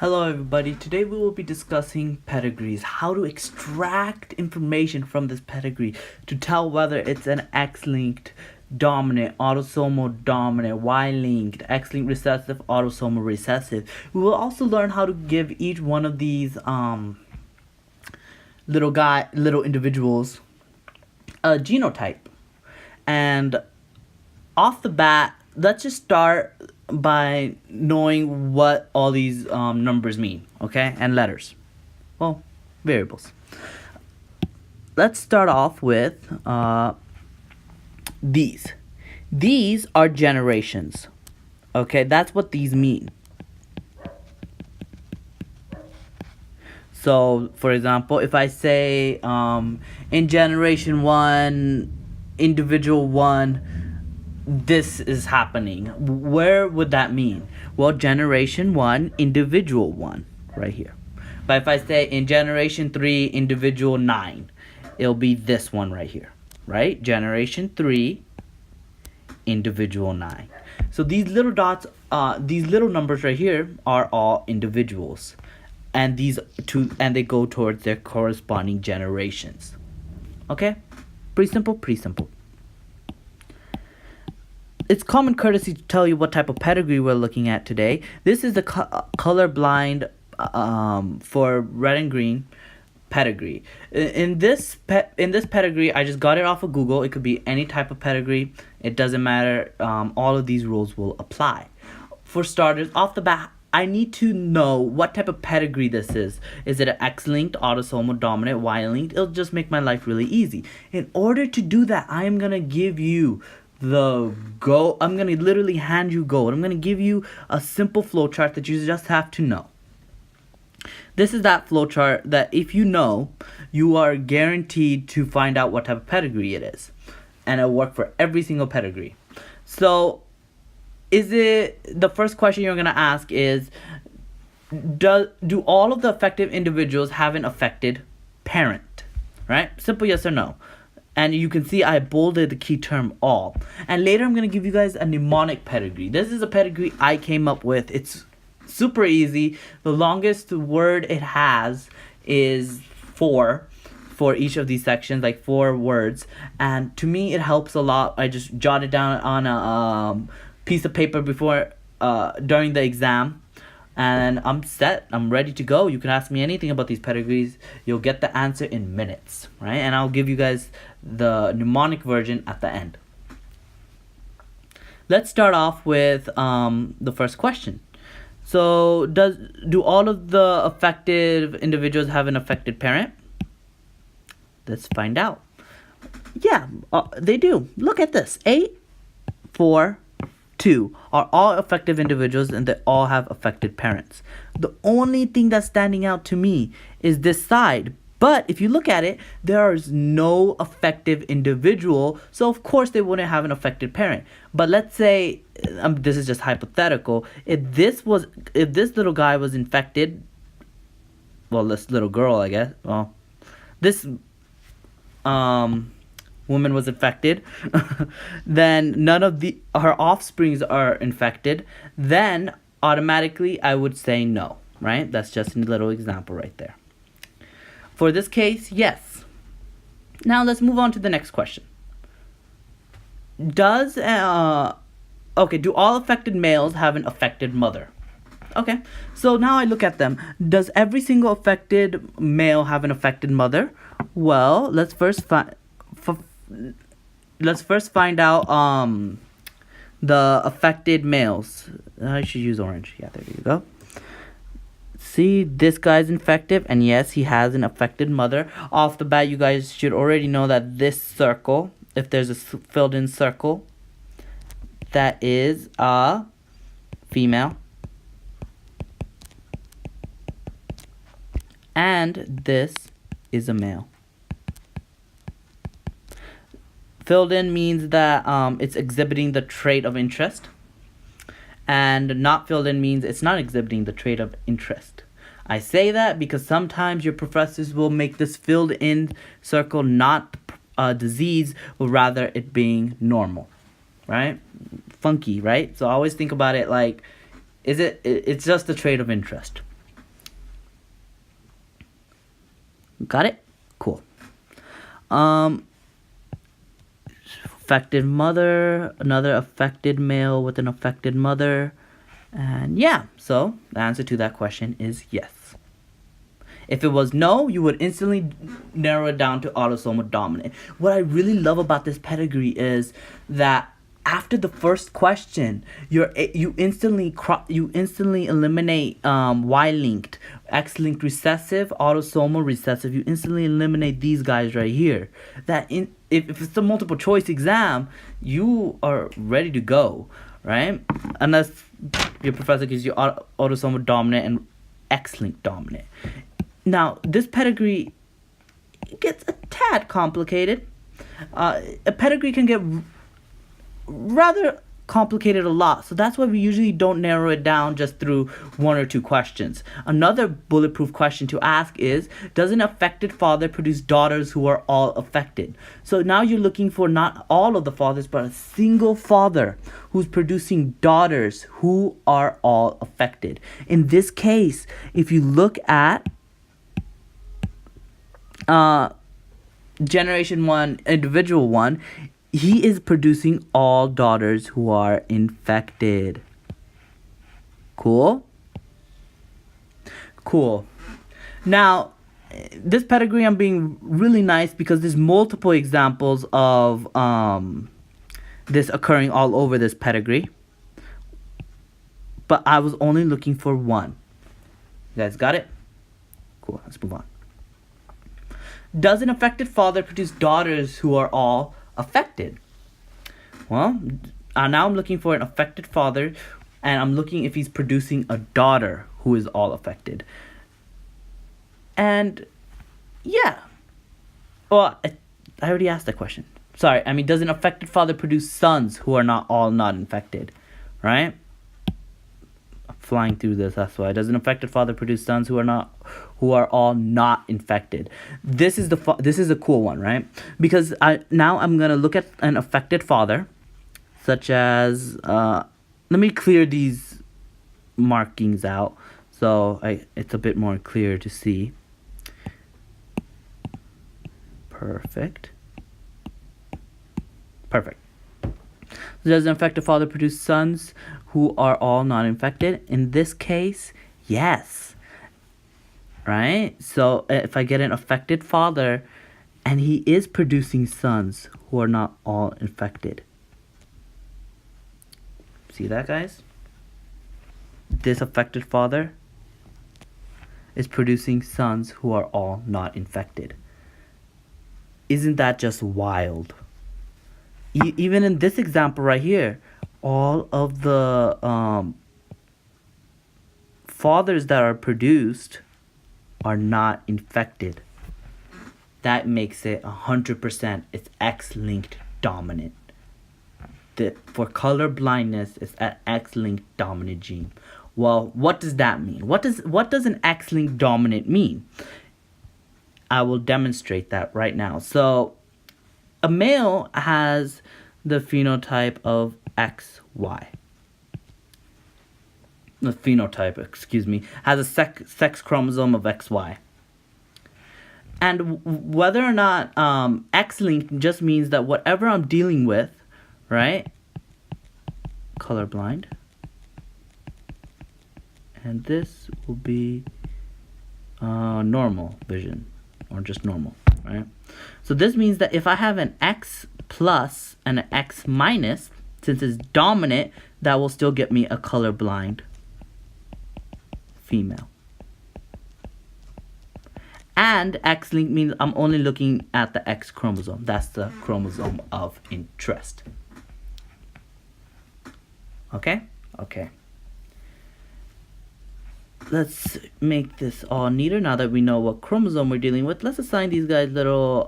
Hello everybody, today we will be discussing pedigrees, how to extract information from this pedigree to tell whether it's an X-linked dominant, autosomal dominant, Y-linked, X-linked recessive, autosomal recessive. We will also learn how to give each one of these little individuals a genotype. And off the bat, let's just start by knowing what all these numbers mean, okay, and letters, well, variables. Let's start off with these are generations, okay, that's what these mean. So for example, if I say in generation 1, individual 1, this is happening, where would that mean? Well, generation 1, individual 1, right here. But if I say in generation 3, individual 9, it'll be this one right here, right? Generation 3, individual 9. So these little dots, these little numbers right here are all individuals, and they go towards their corresponding generations. Okay, pretty simple. It's common courtesy to tell you what type of pedigree we're looking at today. This is the colorblind for red and green pedigree. In this pedigree, I just got it off of Google. It could be any type of pedigree. It doesn't matter. All of these rules will apply. For starters, off the bat, I need to know what type of pedigree this is. Is it an X-linked, autosomal dominant, Y-linked? It'll just make my life really easy. In order to do that, I am going to give you I'm going to literally hand you gold. I'm going to give you a simple flowchart that you just have to know. This is that flowchart that if you know, you are guaranteed to find out what type of pedigree it is. And it'll work for every single pedigree. So, the first question you're going to ask is, do all of the affected individuals have an affected parent? Right? Simple yes or no. And you can see I bolded the key term all. And later I'm going to give you guys a mnemonic pedigree. This is a pedigree I came up with. It's super easy. The longest word it has is 4 for each of these sections, like 4 words. And to me it helps a lot. I just jotted down on a piece of paper before during the exam. And I'm set. I'm ready to go. You can ask me anything about these pedigrees. You'll get the answer in minutes, right? And I'll give you guys the mnemonic version at the end. Let's start off with the first question. So, do all of the affected individuals have an affected parent? Let's find out. Yeah, they do. Look at this. 8, 4, 2 are all affected individuals, and they all have affected parents. The only thing that's standing out to me is this side. But if you look at it, there is no affected individual, so of course they wouldn't have an affected parent. But let's say, this is just hypothetical, if this little guy was infected, well, this little girl, I guess, well, this woman was infected, then none of her offsprings are infected, then automatically I would say no, right? That's just a little example right there. For this case, yes. Now let's move on to the next question. Do all affected males have an affected mother? Okay, so now I look at them. Does every single affected male have an affected mother? Well, let's first find out the affected males. I should use orange. Yeah, there you go. See, this guy's infected, and yes, he has an affected mother. Off the bat, you guys should already know that this circle, if there's a filled in circle, that is a female. And this is a male. Filled in means that it's exhibiting the trait of interest. And not filled in means it's not exhibiting the trait of interest. I say that because sometimes your professors will make this filled in circle not a disease, but rather it being normal, right? Funky, right? So I always think about it like, it's just a trait of interest. Got it? Cool. Affected mother, another affected male with an affected mother. And yeah, so the answer to that question is yes. If it was no, you would instantly narrow it down to autosomal dominant. What I really love about this pedigree is that after the first question, you instantly eliminate Y-linked, X-linked recessive, autosomal recessive. You instantly eliminate these guys right here. If it's a multiple choice exam, you are ready to go, right? Unless your professor gives you autosomal dominant and X-linked dominant. Now, this pedigree gets a tad complicated. A pedigree can get rather complicated a lot, so that's why we usually don't narrow it down just through one or two questions. Another bulletproof question to ask is, does an affected father produce daughters who are all affected? So now you're looking for not all of the fathers, but a single father who's producing daughters who are all affected. In this case, if you look at generation 1, individual 1, he is producing all daughters who are infected. Cool? Cool. Now, this pedigree, I'm being really nice because there's multiple examples of this occurring all over this pedigree. But I was only looking for one. You guys got it? Cool, let's move on. Does an affected father produce daughters who are all affected? Well, now I'm looking for an affected father, and I'm looking if he's producing a daughter who is all affected. And yeah, well, I already asked that question. Sorry, I mean, does an affected father produce sons who are not infected? Right? I'm flying through this, that's why. Does an affected father produce sons who are all not infected? This is a cool one, right? Because now I'm gonna look at an affected father, such as let me clear these markings out so it's a bit more clear to see. Perfect. Does an affected father produce sons who are all not infected? In this case, yes. Right? So if I get an affected father and he is producing sons who are not all infected. See that, guys? This affected father is producing sons who are all not infected. Isn't that just wild? Even in this example right here, all of the fathers that are produced are not infected. That makes it 100%. It's X-linked dominant. For color blindness, it's an X-linked dominant gene. Well, what does that mean? What does an X-linked dominant mean? I will demonstrate that right now. So, a male has the phenotype of XY. The phenotype, has a sex chromosome of XY. And whether or not X-linked just means that whatever I'm dealing with, right? Colorblind. And this will be normal vision, or just normal, right? So this means that if I have an X plus and an X minus, since it's dominant, that will still get me a colorblind female. And X-linked means I'm only looking at the X chromosome. That's the chromosome of interest. Okay? Okay. Let's make this all neater now that we know what chromosome we're dealing with. Let's assign these guys little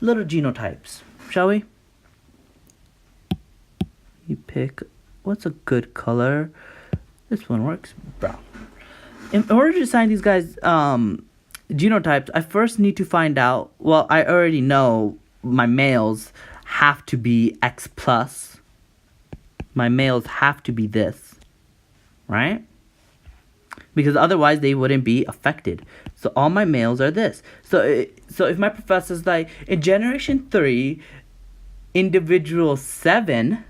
genotypes, shall we? You pick, what's a good color? This one works, brown. In order to assign these guys genotypes, I first need to find out, well, I already know my males have to be X plus. My males have to be this, right? because otherwise they wouldn't be affected. So all my males are this. So if my professor's like, in generation 3, individual 7,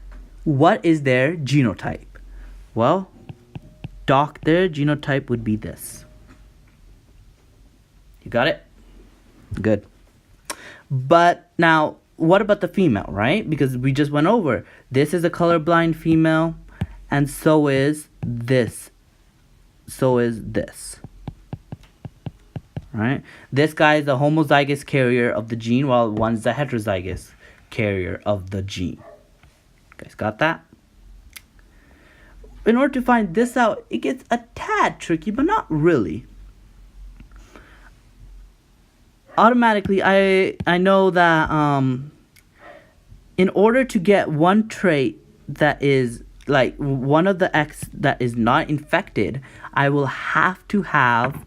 what is their genotype? Well, their genotype would be this. You got it? Good. But now, what about the female, right? Because we just went over. This is a colorblind female, and so is this. So is this. Right? This guy is a homozygous carrier of the gene, while one's the heterozygous carrier of the gene. You guys got that? In order to find this out, it gets a tad tricky, but not really. Automatically, I know that in order to get one trait that is like one of the X that is not infected, I will have to have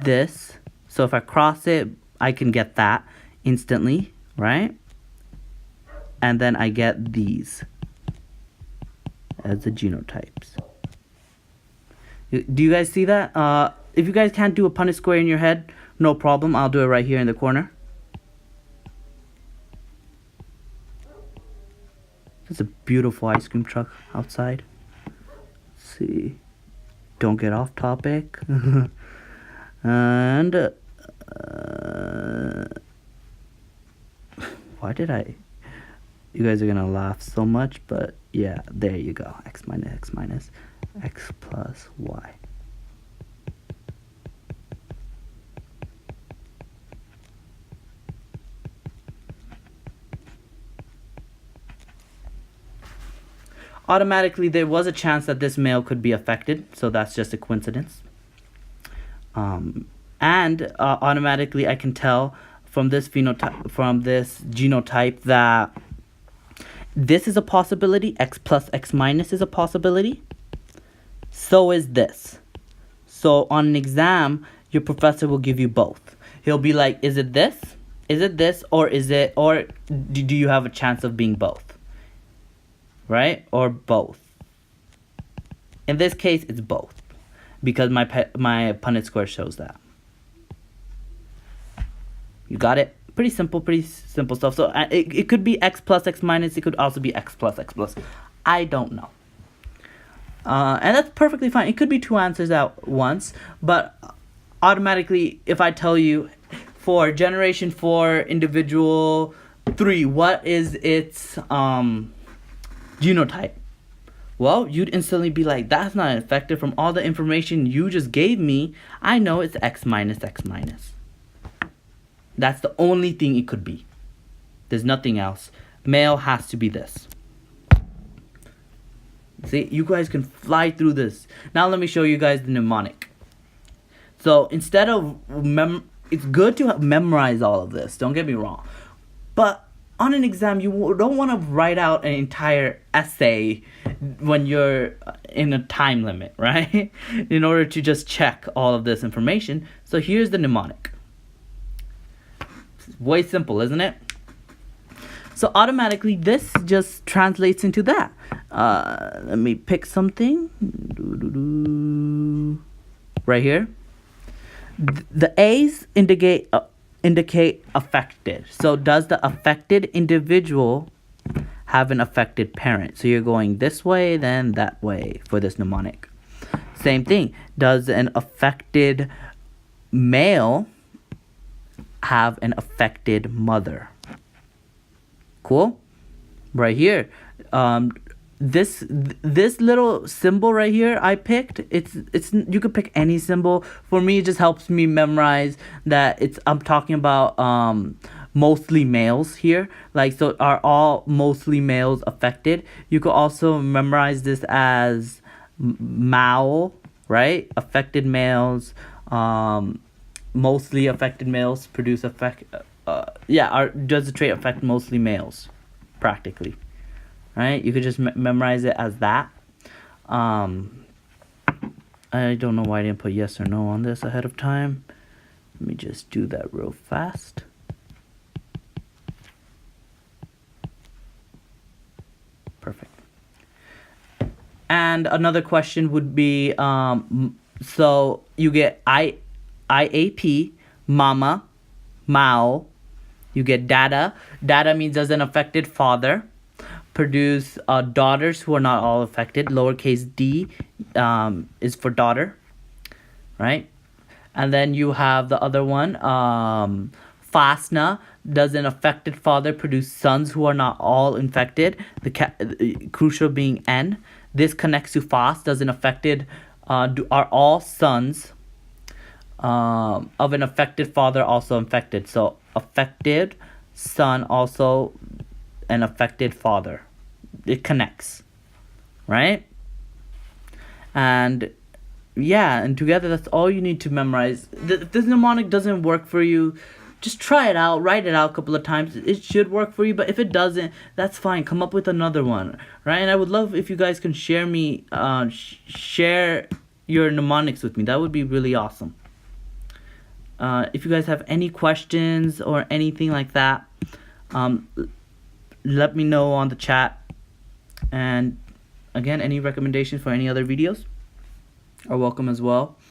this. So if I cross it, I can get that instantly, right? And then I get these as the genotypes. Do you guys see that? If you guys can't do a Punnett square in your head, no problem. I'll do it right here in the corner. There's a beautiful ice cream truck outside. Let's see. Don't get off topic. And why did I? You guys are gonna laugh so much, but yeah, there you go. X minus X plus Y. Automatically, there was a chance that this male could be affected, so that's just a coincidence. And automatically, I can tell from this phenotype, from this genotype, that this is a possibility. X plus X minus is a possibility. So is this. So on an exam, your professor will give you both. He'll be like, is it this? Is it this? Or do you have a chance of being both? Right? Or both. In this case, it's both, because my Punnett square shows that. You got it? Pretty simple stuff. So it could be X plus X minus. It could also be X plus X plus. I don't know. And that's perfectly fine. It could be two answers at once, but automatically, if I tell you, for generation 4, individual 3, what is its genotype? Well, you'd instantly be like, that's not effective. From all the information you just gave me, I know it's X minus X minus. That's the only thing it could be. There's nothing else. Male has to be this. See, you guys can fly through this. Now let me show you guys the mnemonic. So instead of it's good to memorize all of this, don't get me wrong, but on an exam, you don't want to write out an entire essay when you're in a time limit, right? In order to just check all of this information. So here's the mnemonic. It's way simple, isn't it? So automatically, this just translates into that. Let me pick something. Right here. The A's indicate affected. So does the affected individual have an affected parent? So you're going this way, then that way for this mnemonic. Same thing. Does an affected male have an affected mother? Cool. Right here. This little symbol right here I picked, it's you could pick any symbol. For me, it just helps me memorize that I'm talking about mostly males here. Like, so are all mostly males affected? You could also memorize this as MAO, right? Affected males, mostly affected males produce does the trait affect mostly males? Practically. Right? You could just memorize it as that. I don't know why I didn't put yes or no on this ahead of time. Let me just do that real fast. Perfect. And another question would be, So you get IAP, mama, Mao. You get dada. Dada means as an affected father. Produce daughters who are not all affected. Lowercase d is for daughter, right? And then you have the other one, Fasna. Does an affected father produce sons who are not all infected? The crucial being N. This connects to Fas. Does an affected are all sons of an affected father also infected? So affected son also an affected father. It connects, right? And yeah, and together that's all you need to memorize. If this mnemonic doesn't work for you, just try it out, write it out a couple of times. It should work for you, but if it doesn't, that's fine. Come up with another one, right? And I would love if you guys can share your mnemonics with me. That would be really awesome. If you guys have any questions or anything like that, let me know on the chat. And again, any recommendations for any other videos are welcome as well.